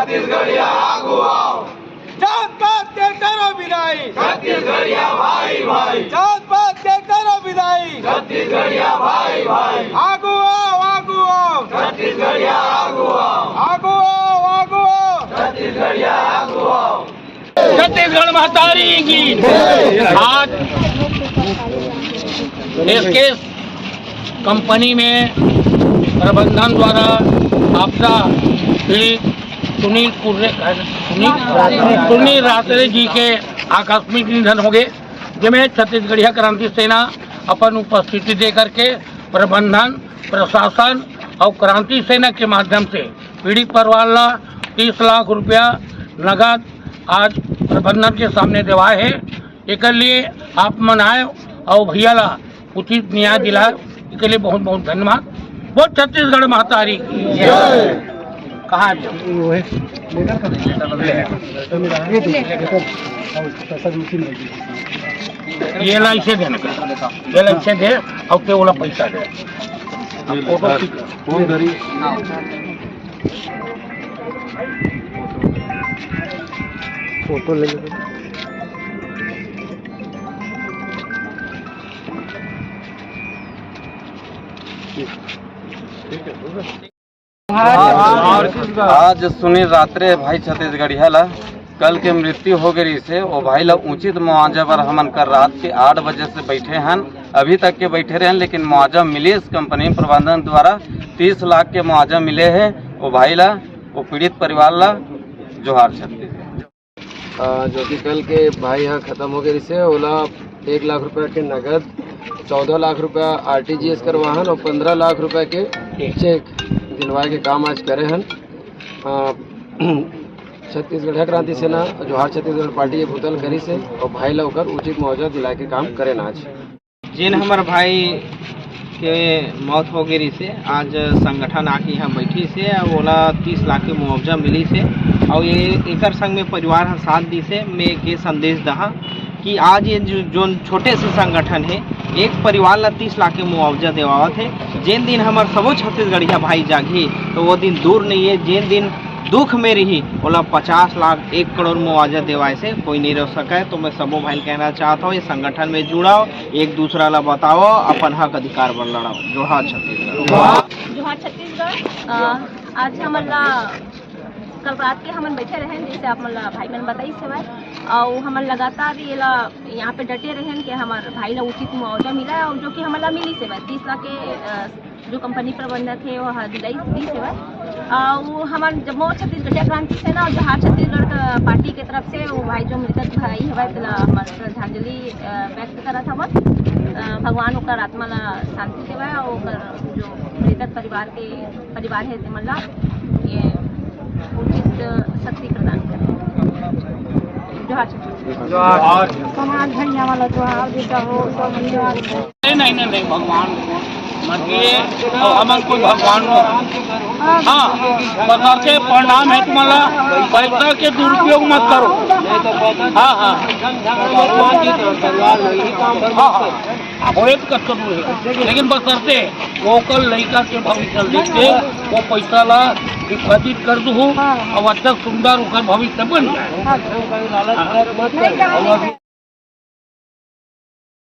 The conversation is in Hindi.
छत्तीसगढ़िया आगू आओ, जात पात के करो विदाई, छत्तीसगढ़िया भाई भाई, जात पात के करो विदाई, छत्तीसगढ़िया भाई भाई, आगू आओ, आगू आओ, छत्तीसगढ़िया आगू आओ, आगू आओ, आगू आओ, छत्तीसगढ़िया आगू आओ। छत्तीसगढ़ महतारी की आज एसकेएस कंपनी में प्रबंधन द्वारा आपदा पीड़ित सुनील रात्रे जी के आकस्मिक निधन हो गए, जिसमें छत्तीसगढ़िया क्रांति सेना अपन उपस्थिति दे करके प्रबंधन, प्रशासन और क्रांति सेना के माध्यम से पीड़ित परिवार ला 30 लाख रुपया नगद आज प्रबंधन के सामने देवाए है। एक लिए आप मनाए और भैया ला उचित न्याय दिलाए, इसके लिए बहुत बहुत धन्यवाद। वो छत्तीसगढ़ महतारी कहाँ ये ला इसे देने का, ये ला इसे दे और पे वाला पैसा दे। फोटो ले लो। आज सुनील रात्रे भाई छत्तीसगढ़िया ला कल के मृत्यु हो गई से वो भाई ला उचित मुआवजा पर हमन कर रात के 8 बजे से बैठे हैं, अभी तक के बैठे रहे हैं, लेकिन मुआवजा मिले इस कंपनी प्रबंधन द्वारा 30 लाख के मुआवजा मिले हैं। वो भाई ला, वो पीड़ित परिवार ला जोहार छत्तीसगढ़। जो कि कल के भाई यहाँ खत्म हो गए से ओला 1 लाख रुपया के नगद, 14 लाख रुपया RTGS करवाहन और 15 लाख रुपया के चेक दिलवाए के काम आज करे हैं। छत्तीसगढ़ क्रांति सेना जोहार छत्तीसगढ़ पार्टी ये भूतल करी से और भाई ला होकर उचित मुआवजा दिलाए के काम करें आज। जिन हमार भाई के मौत हो गई से आज संगठन आके यहाँ बैठी से ओला 30 लाख के मुआवजा मिली से और ये एक संग में परिवार साथ दी से मैं के संदेश दहा कि आज ये जो छोटे से संगठन है एक परिवार ला 30 लाख के मुआवजा देवावत है। जिन दिन हमार सबो छत्तीसगढ़िया भाई जागी तो वो दिन दूर नहीं है, जिन दिन दुख में रही ओला 50 लाख 1 करोड़ मुआवजा देवाए से कोई नहीं रह सका है। तो मैं सबो भाई कहना चाहता हूँ, ये संगठन में जुड़ाओ, एक दूसरा ला बताओ, अपन हक अधिकार पर लड़ाओ। जोहार छत्तीसगढ़। जोहार छत्तीसगढ़। आज हमारा कल रात के हमन बैठे रहे, जैसे आप मतलब भाई मैंने बताई सेवाएं, और हमन लगातार ये ला यहाँ पे डटे रहे कि हमारे भाई ला उचित मुआवजा मिला है, और जो कि हमारा मिली सेवाएं 30 लाख के जो कंपनी प्रबंधक है वो दिलाई दी सेवाएं। वो हमारे जम्मू छत्तीसगढ़ क्रांति सेना और जोहार छत्तीसगढ़ पार्टी के तरफ से वो भाई जो मृतक भाई है हमारे श्रद्धांजलि व्यक्त करा था। भगवान ओकर आत्मा ला शांति देवाए और जो मृतक परिवार है मतलब ये उचित शक्ति प्रदान करें। जोहार जोहार समाज भैया वाला जोहार देता हो तो नहीं भगवान हमन कोई भगवान हाँ बता प्रणाम है तुम्हारा, पैसा के दुरुपयोग मत करो। हाँ हाँ लेकिन बसरते वो कल लड़का के भविष्य देखते वो पैसा ला विभाजित कर दू और अच्छा सुंदर भविष्य बन जाए।